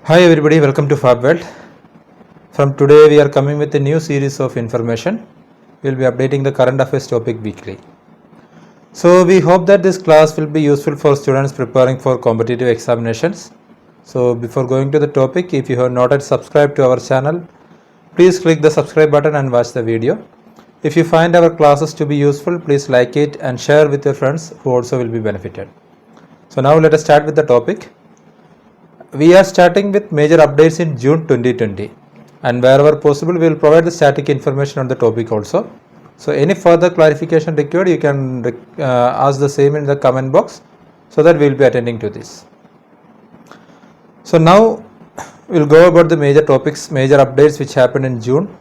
Hi everybody, welcome to FabWorld. From today we are coming with a new series of information. We will be updating the current affairs topic weekly. So we hope that this class will be useful for students preparing for competitive examinations. So before going to the topic, if you have not yet subscribed to our channel, please click the subscribe button and watch the video. If you find our classes to be useful, please like it and share with your friends who also will be benefited. So now let us start with the topic. We are starting with major updates in June 2020, and wherever possible we will provide the static information on the topic also. So any further clarification required, you can ask the same in the comment box so that we will be attending to this. So now we will go about the major topics, major updates which happened in June.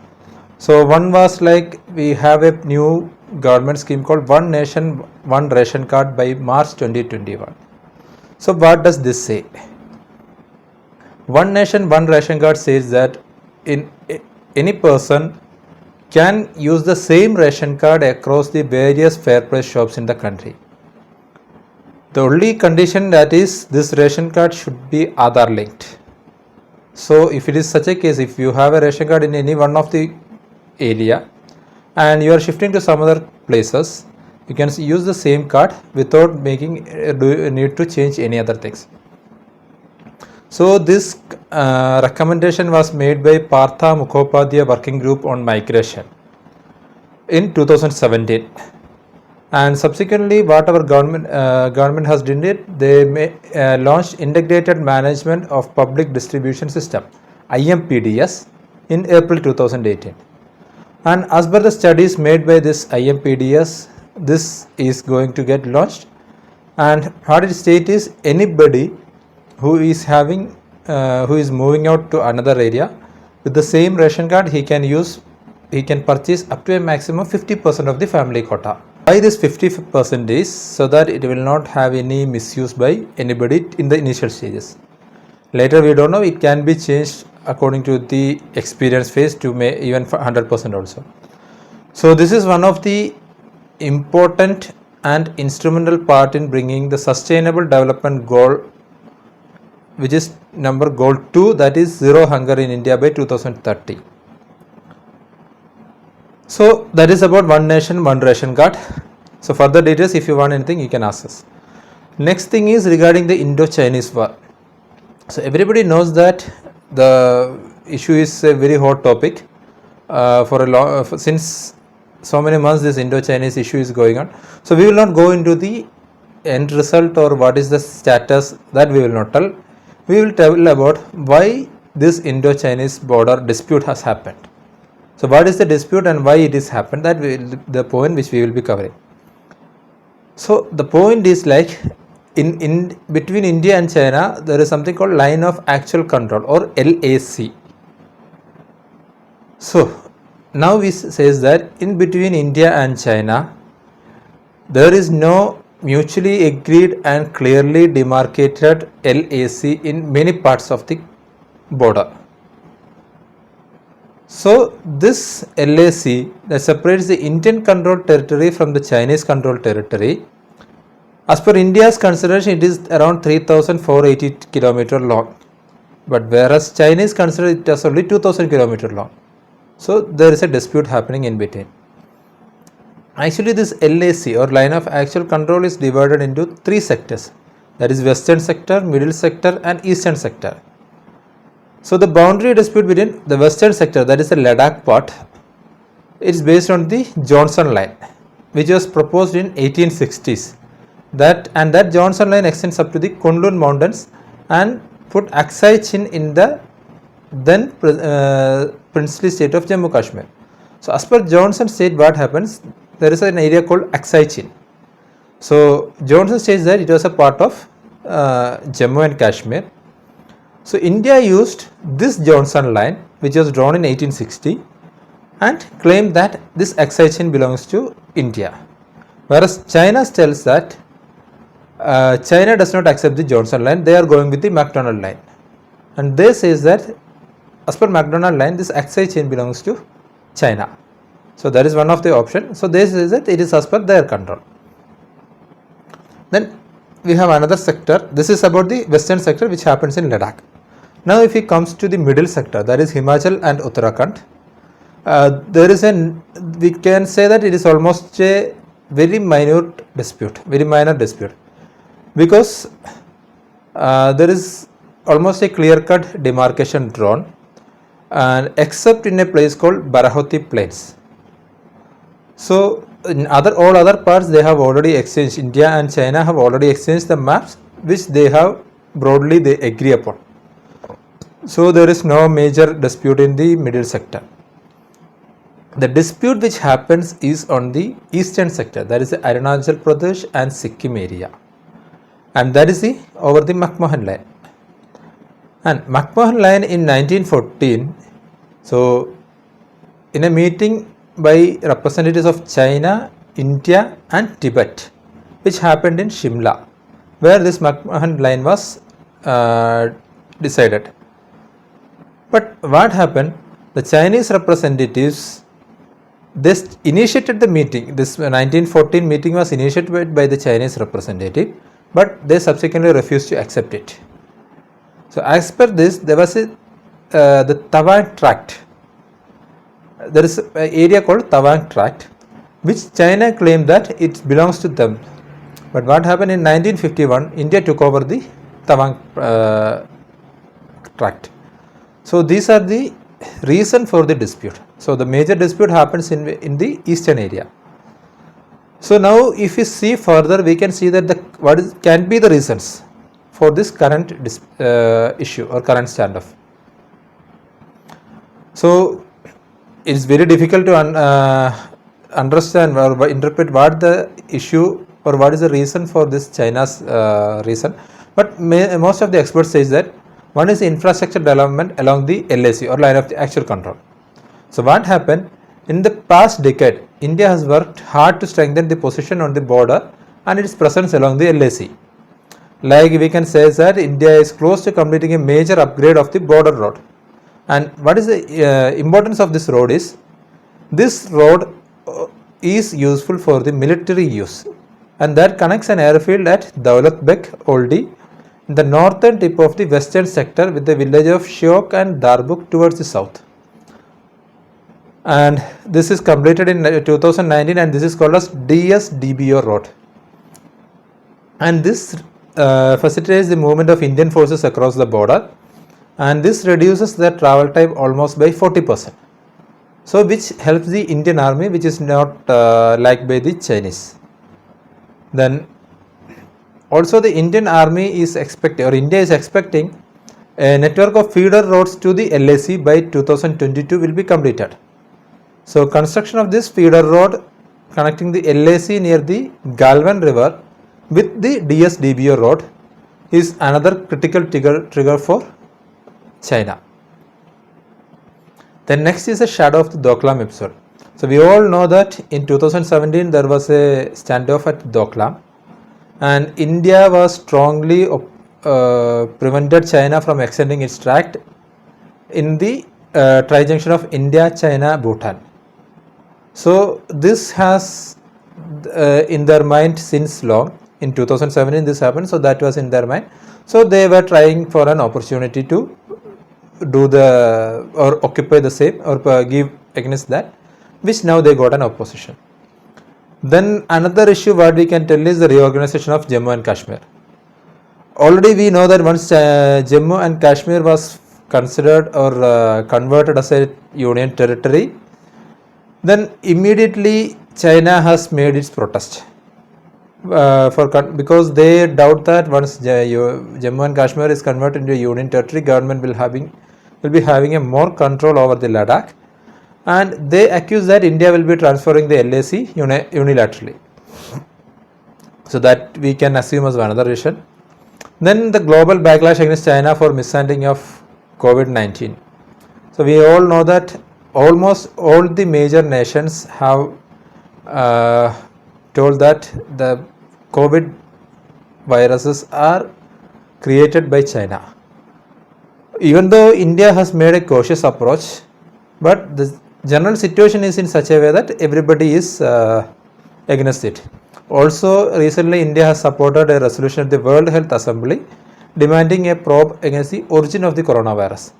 So one was like we have a new government scheme called One Nation One Ration Card by March 2021. So what does this say? One Nation One Ration Card says that any person can use the same ration card across the various fair price shops in the country. The only condition that is this ration card should be Aadhaar linked. So if it is such a case, if you have a ration card in any one of the area and you are shifting to some other places, you can use the same card without making need to change any other things. So this recommendation was made by Partha Mukhopadhyay Working Group on Migration in 2017, and subsequently what our government has done it, they launched Integrated Management of Public Distribution System IMPDS in April 2018, and as per the studies made by this IMPDS, this is going to get launched, and what it states is anybody who is moving out to another area with the same ration card, he can purchase up to a maximum 50% of the family quota. Why this 50% is so that it will not have any misuse by anybody in the initial stages. Later we don't know, it can be changed according to the experience phase to even 100% also. So this is one of the important and instrumental part in bringing the sustainable development goal, which is goal 2, that is zero hunger in India by 2030. So that is about One Nation One Ration Card. So further details, if you want anything, you can ask us. Next thing is regarding the Indo-Chinese war. So everybody knows that the issue is a very hot topic since so many months this Indo-Chinese issue is going on. So we will not go into the end result or what is the status, that we will not tell. We will tell about why this Indo-Chinese border dispute has happened. So what is the dispute and why it is happened, that the point which we will be covering. So the point is like in between India and China, there is something called Line of Actual Control or LAC. So now we says that in between India and China, there is no mutually agreed and clearly demarcated LAC in many parts of the border. So this LAC that separates the Indian controlled territory from the Chinese controlled territory, as per India's consideration, it is around 3,480 km long, but whereas Chinese consider it as only 2,000 km long. So there is a dispute happening in between. Actually, this LAC or Line of Actual Control is divided into 3 sectors, that is Western sector, Middle sector and Eastern sector. So the boundary dispute between the Western sector, that is the Ladakh part, it is based on the Johnson Line, which was proposed in 1860s. That Johnson Line extends up to the Kunlun Mountains and put Aksai Chin in the then princely state of Jammu Kashmir. So as per Johnson state, what happens, there is an area called Aksai Chin. So Johnson says that it was a part of Jammu and Kashmir. So India used this Johnson Line, which was drawn in 1860, and claimed that this Aksai Chin belongs to India, whereas China tells that China does not accept the Johnson Line, they are going with the McDonald Line, and they says that as per McDonald Line, this Aksai Chin belongs to China. So that is one of the options. So they say that it is as per their control. Then we have another sector. This is about the Western sector which happens in Ladakh. Now if it comes to the middle sector, that is Himachal and Uttarakhand, there is we can say that it is almost a very minor dispute, because there is almost a clear-cut demarcation drawn, and except in a place called Barahoti Plains. So in all other parts they have already exchanged, India and China have already exchanged the maps which they have broadly they agree upon. So there is no major dispute in the middle sector. The dispute which happens is on the eastern sector, that is the Arunachal Pradesh and Sikkim area, and that is over the McMahon line. And McMahon line in 1914, so in a meeting by representatives of China, India and Tibet, which happened in Shimla, where this McMahon line was decided. But what happened? The Chinese representatives, this initiated the meeting. This 1914 meeting was initiated by the Chinese representative, but they subsequently refused to accept it. So as per this, there was the Tawang Tract. There is an area called Tawang Tract, which China claimed that it belongs to them. But what happened in 1951? India took over the Tawang Tract. So these are the reason for the dispute. So the major dispute happens in the eastern area. So now if we see further, we can see that can be the reasons for this current issue or current standoff. So it is very difficult to understand or interpret what the issue or what is the reason for this China's reason. But most of the experts say that one is infrastructure development along the LAC or line of the actual control. So what happened in the past decade, India has worked hard to strengthen the position on the border and its presence along the LAC. Like we can say that India is close to completing a major upgrade of the border road. And what is the importance of this road is, this road is useful for the military use, and that connects an airfield at Daulat Beg Oldi in the northern tip of the western sector with the village of Shiok and Darbuk towards the south. And this is completed in 2019, and this is called as DSDBO road. And this facilitates the movement of Indian forces across the border, and this reduces the travel time almost by 40%. So which helps the Indian army, which is not liked by the Chinese. Then also the Indian army is expecting, or India is expecting, a network of feeder roads to the LAC by 2022 will be completed. So construction of this feeder road connecting the LAC near the Galwan river with the DSDBO road is another critical trigger for China. Then next is the shadow of the Doklam episode. So we all know that in 2017 there was a standoff at Doklam, and India was strongly prevented China from extending its tract in the tri-junction of India, China, Bhutan. So this has in their mind since long. In 2017 this happened, so that was in their mind. So they were trying for an opportunity to do or occupy the same or give against that, which now they got an opposition. Then another issue what we can tell is the reorganization of Jammu and Kashmir. Already we know that once Jammu and Kashmir was considered or converted as a union territory, then immediately China has made its protest. Because they doubt that once Jammu and Kashmir is converted into a union territory, government will be having a more control over the Ladakh, and they accuse that India will be transferring the LAC unilaterally. So that we can assume as another reason. Then the global backlash against China for mishandling of COVID-19. So we all know that almost all the major nations have told that the COVID viruses are created by China. Even though India has made a cautious approach, but the general situation is in such a way that everybody is against it. Also recently India has supported a resolution at the World Health Assembly demanding a probe against the origin of the coronavirus.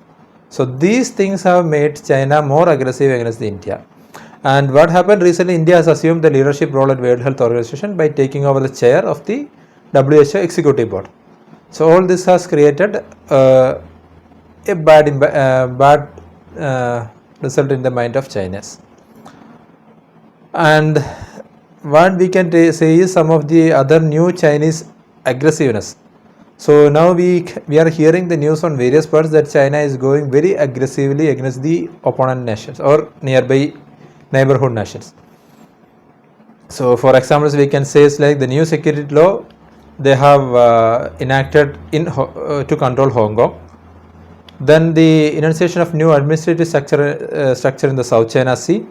So these things have made China more aggressive against India. And what happened recently, India has assumed the leadership role at World Health Organization by taking over the chair of the WHO Executive Board. So all this has created a bad result in the mind of Chinese. And what we can say is some of the other new Chinese aggressiveness. So now we are hearing the news on various parts that China is going very aggressively against the opponent nations or nearby neighborhood nations. So for examples, we can say it's like the new security law they have enacted to control Hong Kong. Then the enunciation of new administrative structure in the South China Sea.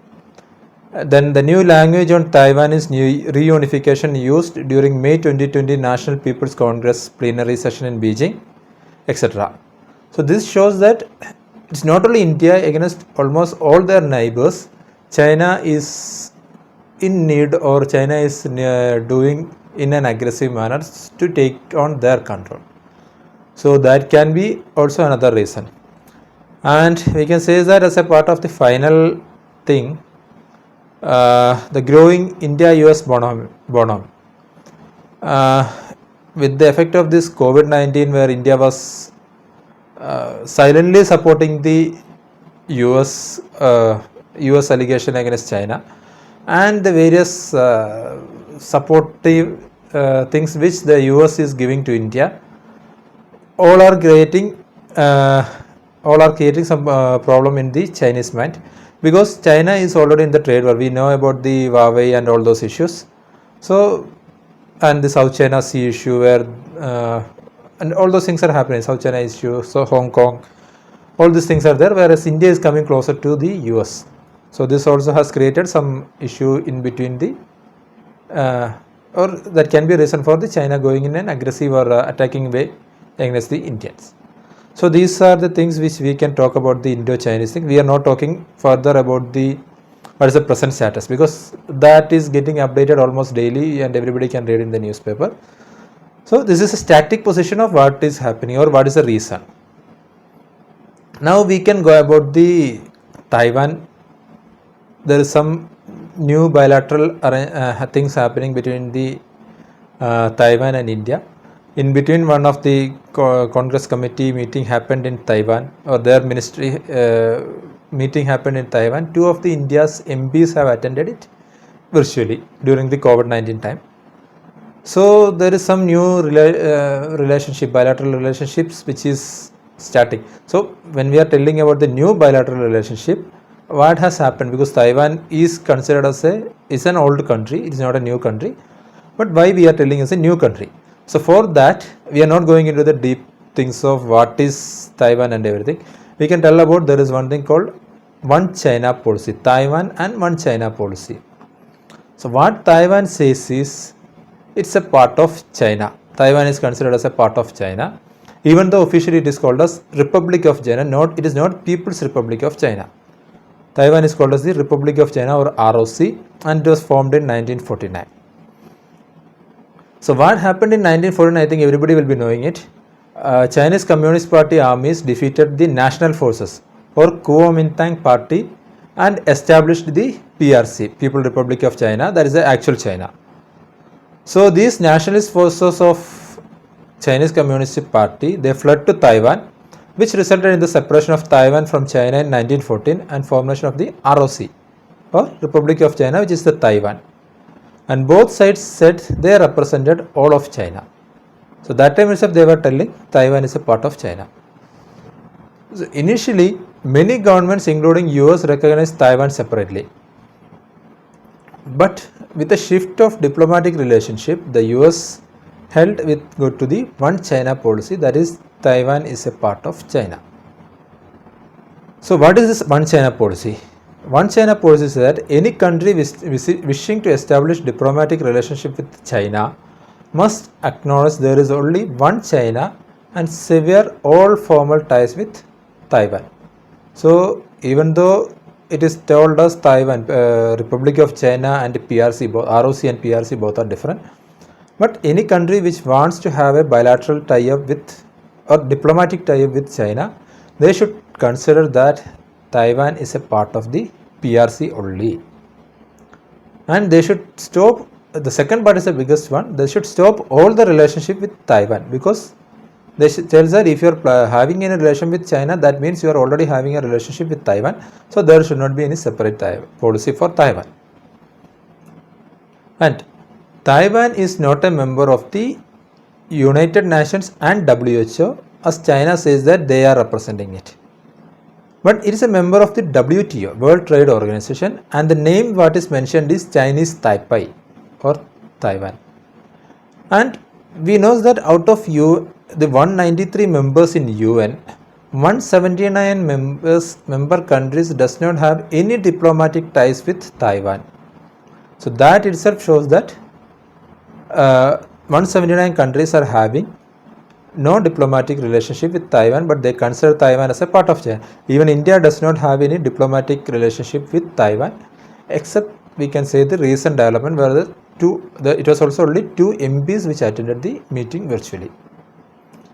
Then the new language on Taiwanese reunification used during May 2020 National People's Congress plenary session in Beijing, etc. So this shows that it's not only India against almost all their neighbors. China is in need, or China is doing in an aggressive manner to take on their control. So that can be also another reason. And we can say that as a part of the final thing, the growing India-US bonum. With the effect of this COVID-19, where India was silently supporting the US allegation against China, and the various supportive things which the US is giving to India, all are creating some problem in the Chinese mind, because China is already in the trade war. We know about the Huawei and all those issues. So, and the South China Sea issue, where and all those things are happening. South China issue, so Hong Kong, all these things are there, whereas India is coming closer to the US. So this also has created some issue in between the or that can be a reason for the China going in an aggressive or attacking way against the Indians. So these are the things which we can talk about the Indo-Chinese thing. We are not talking further about what is the present status, because that is getting updated almost daily and everybody can read in the newspaper. So this is a static position of what is happening or what is the reason. Now we can go about the Taiwan. There is some new bilateral things happening between the Taiwan and India. In between, one of the Congress committee meeting happened in Taiwan, or their ministry meeting happened in Taiwan. Two of the India's MPs have attended it virtually during the COVID-19 time. So there is some new relationship, bilateral relationships, which is starting. So when we are telling about the new bilateral relationship, what has happened, because Taiwan is considered as an old country, it is not a new country, but why we are telling as a new country? So for that, we are not going into the deep things of what is Taiwan and everything. We can tell about there is one thing called One China policy, Taiwan and One China policy. So what Taiwan says is, it's a part of China. Taiwan is considered as a part of China, even though officially it is called as Republic of China. It is not People's Republic of China. Taiwan is called as the Republic of China, or ROC, and it was formed in 1949. So what happened in 1949, I think everybody will be knowing it. Chinese Communist Party armies defeated the national forces or Kuomintang Party and established the PRC, People Republic of China, that is the actual China. So these nationalist forces of Chinese Communist Party, they fled to Taiwan, which resulted in the separation of Taiwan from China in 1914 and formation of the ROC, or Republic of China, which is the Taiwan. And both sides said they represented all of China. So that time itself they were telling Taiwan is a part of China. So initially, many governments including US recognized Taiwan separately. But with the shift of diplomatic relationship, the US held to the One China policy, that is, Taiwan is a part of China. So what is this One China policy? One China policy is that any country wishing to establish diplomatic relationship with China must acknowledge there is only one China and sever all formal ties with Taiwan. So even though it is told as Taiwan, Republic of China and PRC, ROC and PRC both are different, but any country which wants to have a bilateral tie-up with or diplomatic tie with China, they should consider that Taiwan is a part of the PRC only. And they should stop, the second part is the biggest one, they should stop all the relationship with Taiwan, because they tell that if you are having any relation with China, that means you are already having a relationship with Taiwan, so there should not be any separate policy for Taiwan. And Taiwan is not a member of the United Nations and WHO, as China says that they are representing it. But it is a member of the WTO, World Trade Organization, and the name what is mentioned is Chinese Taipei or Taiwan. And we know that out of the 193 members in UN, 179 member countries does not have any diplomatic ties with Taiwan. So that itself shows that 179 countries are having no diplomatic relationship with Taiwan, but they consider Taiwan as a part of China. Even India does not have any diplomatic relationship with Taiwan, except we can say the recent development where it was also only 2 MPs which attended the meeting virtually.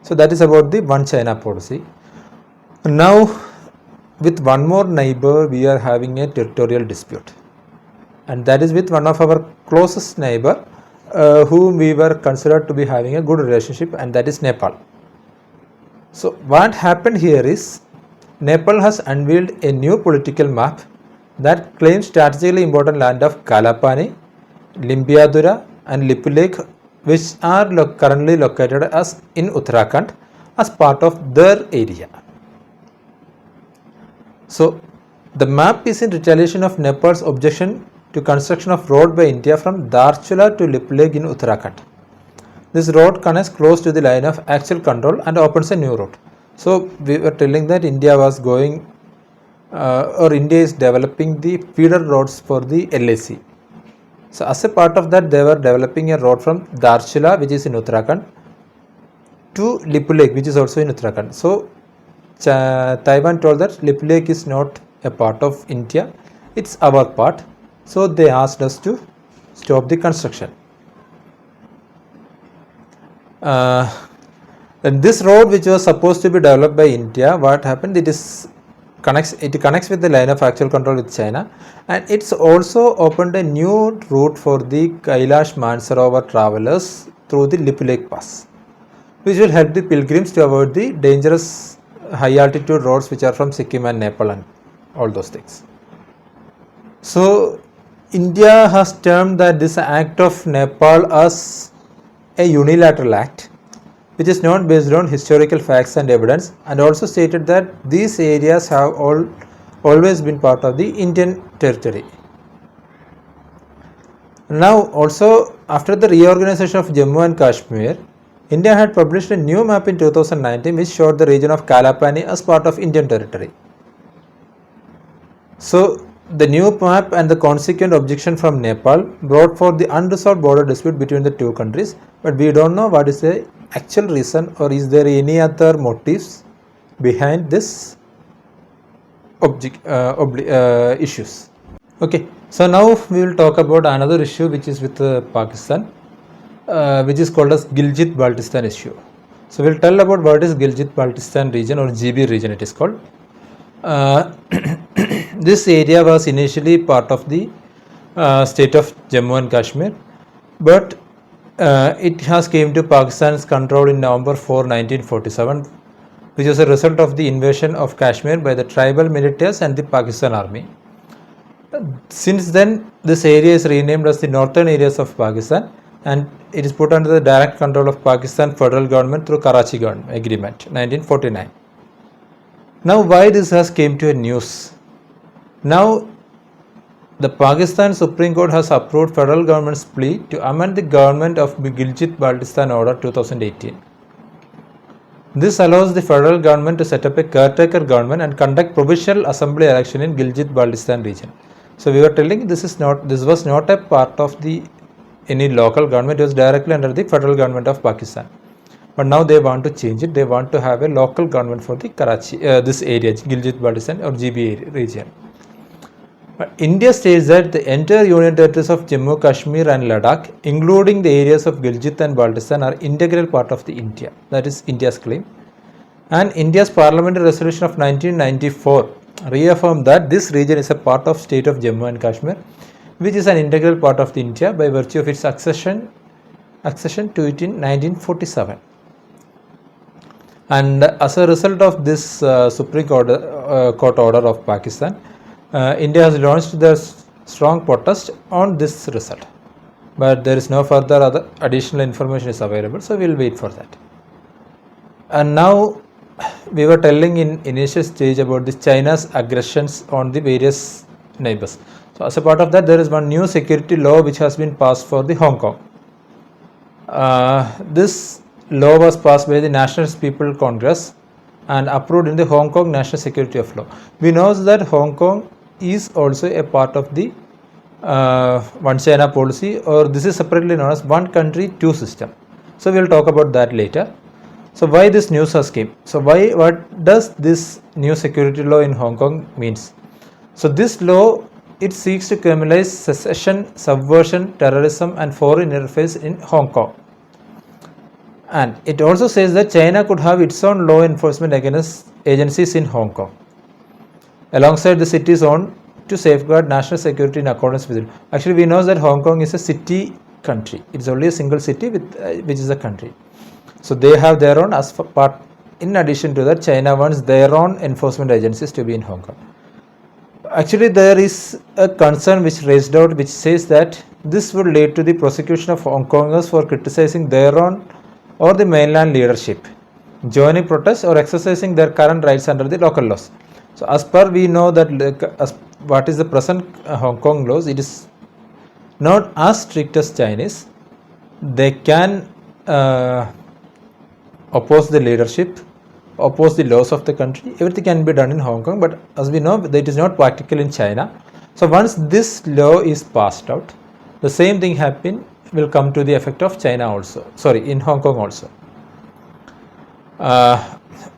So that is about the one China policy. Now with one more neighbor we are having a territorial dispute, and that is with one of our closest neighbor whom we were considered to be having a good relationship, and that is Nepal. So what happened here is Nepal has unveiled a new political map that claims strategically important land of Kalapani, Limpiadura and Lipulekh, which are currently located as in Uttarakhand as part of their area. So the map is in retaliation of Nepal's objection to construction of road by India from Darchula to Lipulekh in Uttarakhand. This road connects close to the line of actual control and opens a new route. So we were telling that India was going India is developing the feeder roads for the LAC. So as a part of that, they were developing a road from Darchula, which is in Uttarakhand, to Lipulekh, which is also in Uttarakhand. So Taiwan told that Lipulekh is not a part of India, it's our part. So they asked us to stop the construction. And this road, which was supposed to be developed by India, what happened? It connects with the line of actual control with China, and it's also opened a new route for the Kailash Mansarovar travelers through the Lipulekh Pass, which will help the pilgrims to avoid the dangerous high altitude roads which are from Sikkim and Nepal and all those things. So India has termed that this act of Nepal as a unilateral act, which is not based on historical facts and evidence, and also stated that these areas have always been part of the Indian territory. Now also, after the reorganization of Jammu and Kashmir, India had published a new map in 2019 which showed the region of Kalapani as part of Indian territory. So the new map and the consequent objection from Nepal brought forth the unresolved border dispute between the two countries, but we don't know what is the actual reason, or is there any other motives behind this issues. Okay, so now we will talk about another issue which is with Pakistan, which is called as Gilgit-Baltistan issue. So we will tell about what is Gilgit-Baltistan region, or GB region it is called. This area was initially part of the state of Jammu and Kashmir, but it has came to Pakistan's control in November 4, 1947, which was a result of the invasion of Kashmir by the tribal militias and the Pakistan army. Since then, this area is renamed as the northern areas of Pakistan, and it is put under the direct control of Pakistan federal government through Karachi Agreement 1949. Now why this has came to a news? Now the Pakistan Supreme Court has approved federal government's plea to amend the government of Gilgit-Baltistan Order 2018. This allows the federal government to set up a caretaker government and conduct provisional assembly election in Gilgit-Baltistan region. So we were telling this was not a part of any local government, it was directly under the federal government of Pakistan. But now they want to change it. They want to have a local government for the Karachi, this area, Gilgit-Baltistan or GB region. But India states that the entire union territories of Jammu, Kashmir and Ladakh, including the areas of Gilgit and Baltistan, are integral part of the India. That is India's claim. And India's parliamentary resolution of 1994 reaffirmed that this region is a part of state of Jammu and Kashmir, which is an integral part of the India by virtue of its accession to it in 1947. And as a result of this Supreme Court order of Pakistan, India has launched the strong protest on this result. But there is no further other additional information is available, so we will wait for that. And now we were telling in initial stage about the China's aggressions on the various neighbors. So as a part of that, there is one new security law which has been passed for the Hong Kong. This law was passed by the National People's Congress and approved in the Hong Kong National Security of Law. We know that Hong Kong is also a part of the One China policy, or this is separately known as One Country, Two System. So we will talk about that later. So why this news has came? So what does this new security law in Hong Kong means? So this law, it seeks to criminalize secession, subversion, terrorism and foreign interference in Hong Kong. And it also says that China could have its own law enforcement against agencies in Hong Kong, alongside the city's own, to safeguard national security in accordance with it. Actually, we know that Hong Kong is a city country. It's only a single city which is a country. So they have their own as part. In addition to that, China wants their own enforcement agencies to be in Hong Kong. Actually, there is a concern which raised out, which says that this would lead to the prosecution of Hong Kongers for criticizing their own or the mainland leadership, joining protests or exercising their current rights under the local laws. So as per we know that what is the present Hong Kong laws, it is not as strict as Chinese. They can oppose the leadership, oppose the laws of the country. Everything can be done in Hong Kong, but as we know, that is not practical in China. So once this law is passed out, the same thing will come to the effect of China also. In Hong Kong also.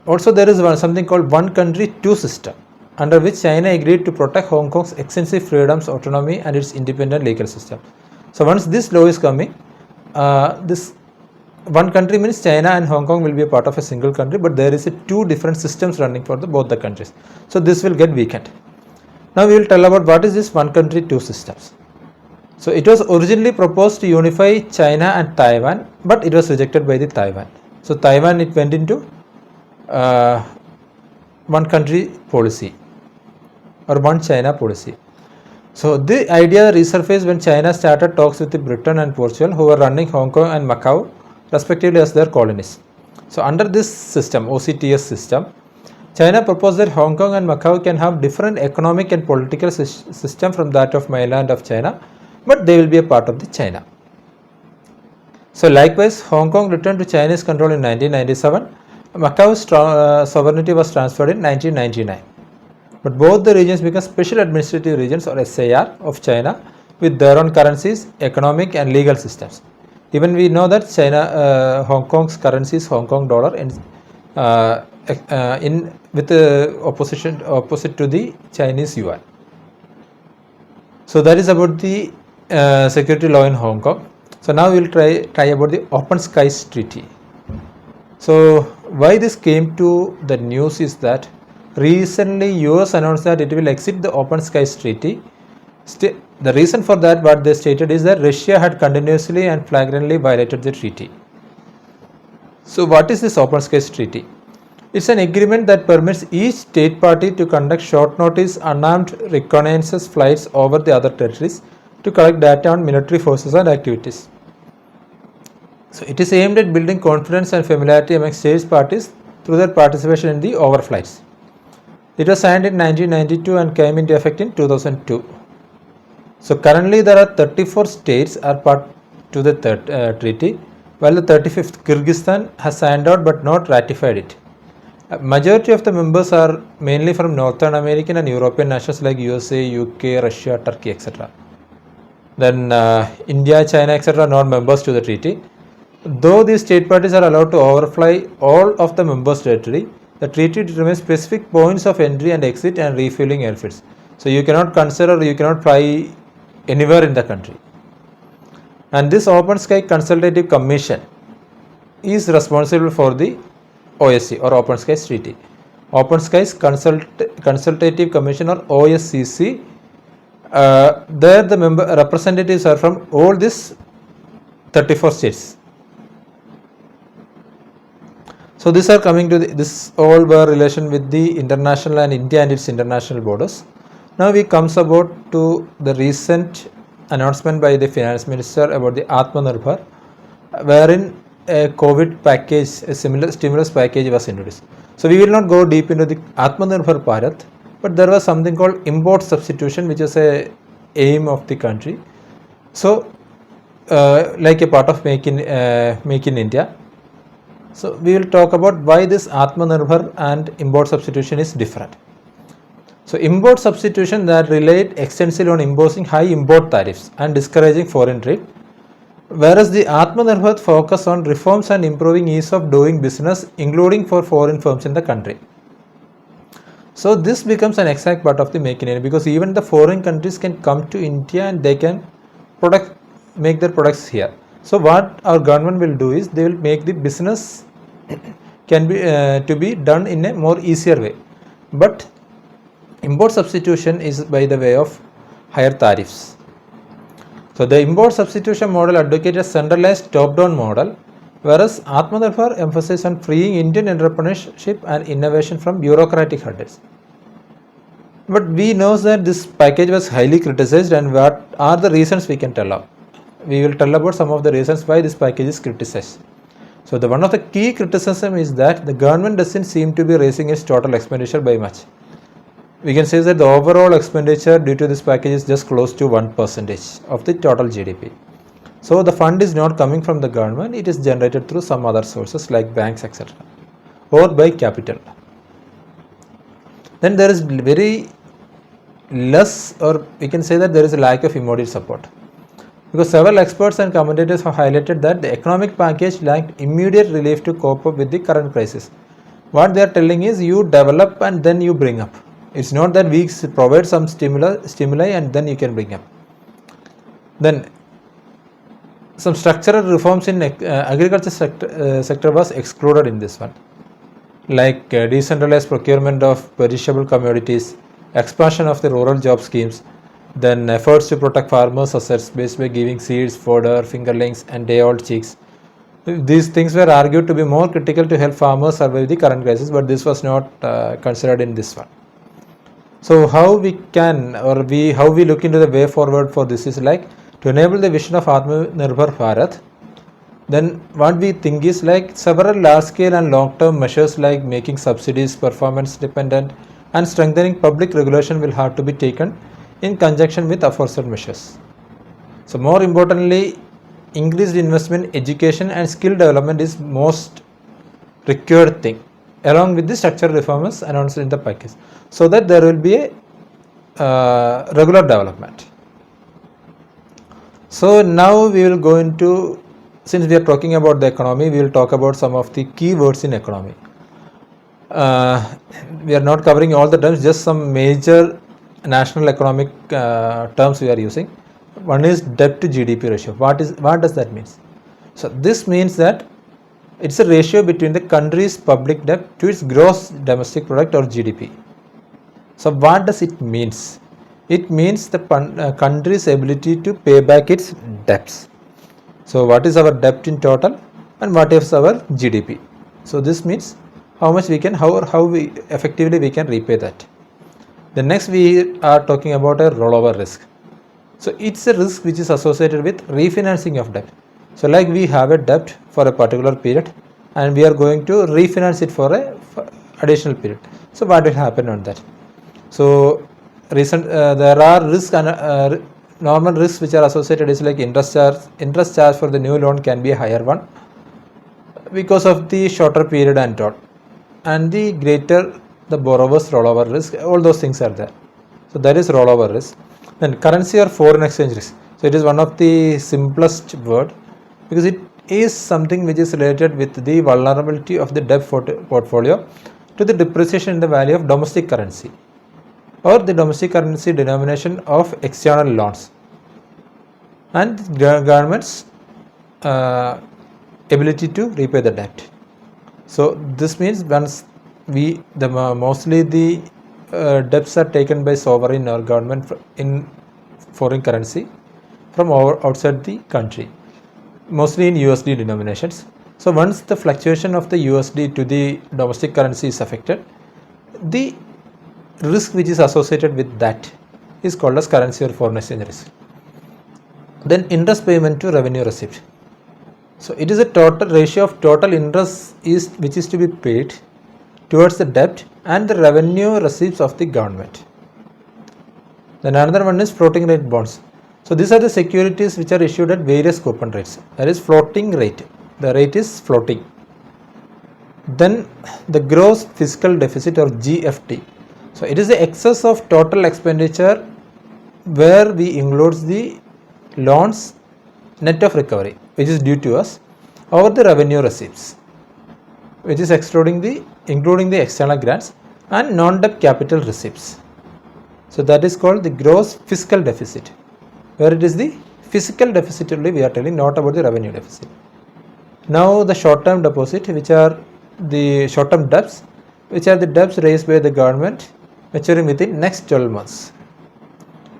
Also, there is something called One Country, Two System, under which China agreed to protect Hong Kong's extensive freedoms, autonomy and its independent legal system. So once this law is coming, this one country means China and Hong Kong will be a part of a single country, but there is two different systems running for both the countries. So this will get weakened. Now we will tell about what is this One Country, Two Systems. So it was originally proposed to unify China and Taiwan, but it was rejected by the Taiwan. So Taiwan, it went into one country policy or one China policy. So the idea resurfaced when China started talks with Britain and Portugal, who were running Hong Kong and Macau respectively as their colonies. So under this system, OCTS system, China proposed that Hong Kong and Macau can have different economic and political system from that of mainland of China, but they will be a part of the China. So likewise, Hong Kong returned to Chinese control in 1997. Macau's sovereignty was transferred in 1999. But both the regions became special administrative regions or SAR of China with their own currencies, economic and legal systems. Even we know that Hong Kong's currency is Hong Kong dollar and opposite to the Chinese yuan. So that is about the security law in Hong Kong. So now we will try about the Open Skies Treaty. So why this came to the news is that recently US announced that it will exit the Open Skies Treaty. The reason for that, what they stated, is that Russia had continuously and flagrantly violated the treaty. So what is this Open Skies Treaty? It's an agreement that permits each state party to conduct short notice unarmed reconnaissance flights over the other territories to collect data on military forces and activities. So it is aimed at building confidence and familiarity among state parties through their participation in the overflights. It was signed in 1992 and came into effect in 2002. So currently there are 34 states are part to the treaty, while the 35th Kyrgyzstan has signed out but not ratified it. A majority of the members are mainly from Northern American and European nations like USA, UK, Russia, Turkey, etc. Then India, China, etc. are not members to the treaty. Though these state parties are allowed to overfly all of the members' territory, the treaty determines specific points of entry and exit and refueling airfields. So you cannot fly anywhere in the country. And this Open Sky Consultative Commission is responsible for the OSC or Open Skies Treaty. Open Skies Consultative Commission or OSCC. There the member representatives are from all these 34 states. So these are coming to this all were relation with the international and India and its international borders. Now we comes about to the recent announcement by the finance minister about the Atmanirbhar, wherein a COVID package, a similar stimulus package was introduced. So we will not go deep into the Atmanirbhar Bharat, but there was something called import substitution, which is a aim of the country. So like a part of Make in India. So we will talk about why this Atmanirbhar and import substitution is different. So import substitution that relied extensively on imposing high import tariffs and discouraging foreign trade, whereas the Atmanirbhar focus on reforms and improving ease of doing business, including for foreign firms in the country. So this becomes an exact part of the Make in India, because even the foreign countries can come to India and they can make their products here. So what our government will do is they will make the business can be to be done in a more easier way. But import substitution is by the way of higher tariffs. So the import substitution model advocates a centralized top-down model, whereas Atmanirbhar emphasizes on freeing Indian entrepreneurship and innovation from bureaucratic hurdles. But we know that this package was highly criticized, and what are the reasons we can tell of. We will tell about some of the reasons why this package is criticized. So one of the key criticism is that the government doesn't seem to be raising its total expenditure by much. We can say that the overall expenditure due to this package is just close to 1% of the total GDP. So the fund is not coming from the government, it is generated through some other sources like banks, etc., or by capital. Then there is very less, or we can say that there is a lack of immediate support, because several experts and commentators have highlighted that the economic package lacked immediate relief to cope up with the current crisis. What they are telling is you develop and then you bring up. It's not that we provide some stimuli and then you can bring up. Then some structural reforms in agriculture sector was excluded in this one, like decentralized procurement of perishable commodities, expansion of the rural job schemes, then efforts to protect farmers' assets based by giving seeds, fodder, fingerlings and day-old chicks. These things were argued to be more critical to help farmers survive the current crisis, but this was not considered in this one. So how we look into the way forward for this is like to enable the vision of Atmanirbhar Bharat. Then what we think is like several large-scale and long-term measures like making subsidies performance dependent and strengthening public regulation will have to be taken in conjunction with aforesaid measures. So more importantly, increased investment, education and skill development is most required thing, along with the structural reforms announced in the package, so that there will be a regular development. So now we will go into, since we are talking about the economy, we will talk about some of the key words in economy. We are not covering all the terms, just some major national economic terms we are using. One is debt to GDP ratio. What does that mean? So this means that it's a ratio between the country's public debt to its gross domestic product or GDP. So what does it means? It means the country's ability to pay back its debts. So what is our debt in total and what is our GDP? So this means how much we can, how we effectively we can repay that. The next we are talking about a rollover risk. So it's a risk which is associated with refinancing of debt. So like we have a debt for a particular period and we are going to refinance it for a additional period. So what will happen on that? So there are risks and normal risks which are associated is like interest charge for the new loan can be a higher one because of the shorter period and all, and the greater the borrower's rollover risk, all those things are there. So that is rollover risk. Then currency or foreign exchange risk. So it is one of the simplest word because it is something which is related with the vulnerability of the debt portfolio to the depreciation in the value of domestic currency or the domestic currency denomination of external loans and the government's ability to repay the debt. So this means once mostly the debts are taken by sovereign or government in foreign currency from outside the country, mostly in USD denominations. So once the fluctuation of the USD to the domestic currency is affected, the risk which is associated with that is called as currency or foreign exchange risk. Then interest payment to revenue receipt. So it is a total ratio of total interest which is to be paid towards the debt and the revenue receipts of the government. Then another one is floating rate bonds. So these are the securities which are issued at various coupon rates. That is floating rate. The rate is floating. Then the gross fiscal deficit or GFT. So it is the excess of total expenditure where we includes the loans net of recovery which is due to us over the revenue receipts, which is including the external grants and non-debt capital receipts. So that is called the gross fiscal deficit, where it is the fiscal deficit only we are telling, not about the revenue deficit. Now the short-term deposit, which are the short-term debts, which are the debts raised by the government maturing within next 12 months.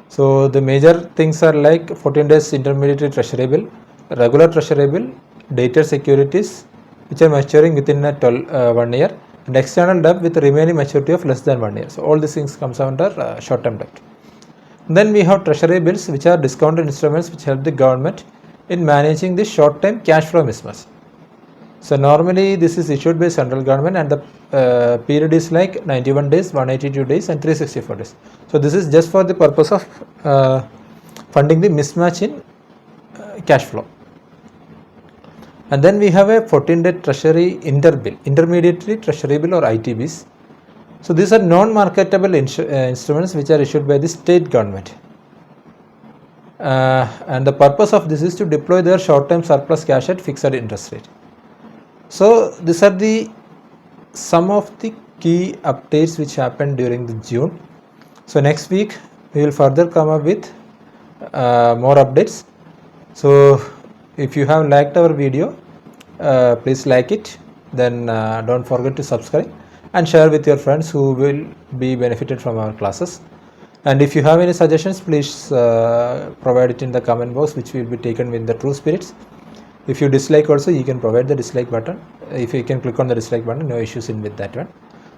So the major things are like 14 days intermediate treasury bill, regular treasury bill, dated securities which are maturing within 1 year, and external debt with remaining maturity of less than 1 year. So all these things comes under short-term debt. Then we have treasury bills, which are discounted instruments which help the government in managing the short-term cash flow mismatch. So normally this is issued by central government and the period is like 91 days, 182 days and 364 days. So this is just for the purpose of funding the mismatch in cash flow. And then we have a 14-day treasury intermediary treasury bill or ITBs. So these are non-marketable instruments which are issued by the state government. And the purpose of this is to deploy their short-term surplus cash at fixed interest rate. So these are some of the key updates which happened during the June. So next week we will further come up with more updates. So if you have liked our video, please like it. Then don't forget to subscribe and share with your friends who will be benefited from our classes. And if you have any suggestions, please provide it in the comment box, which will be taken with the true spirits. If you dislike also, you can provide the dislike button. If you can click on the dislike button, no issues in with that one.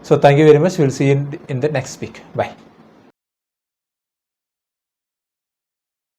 So thank you very much. We'll see you in the next week. Bye.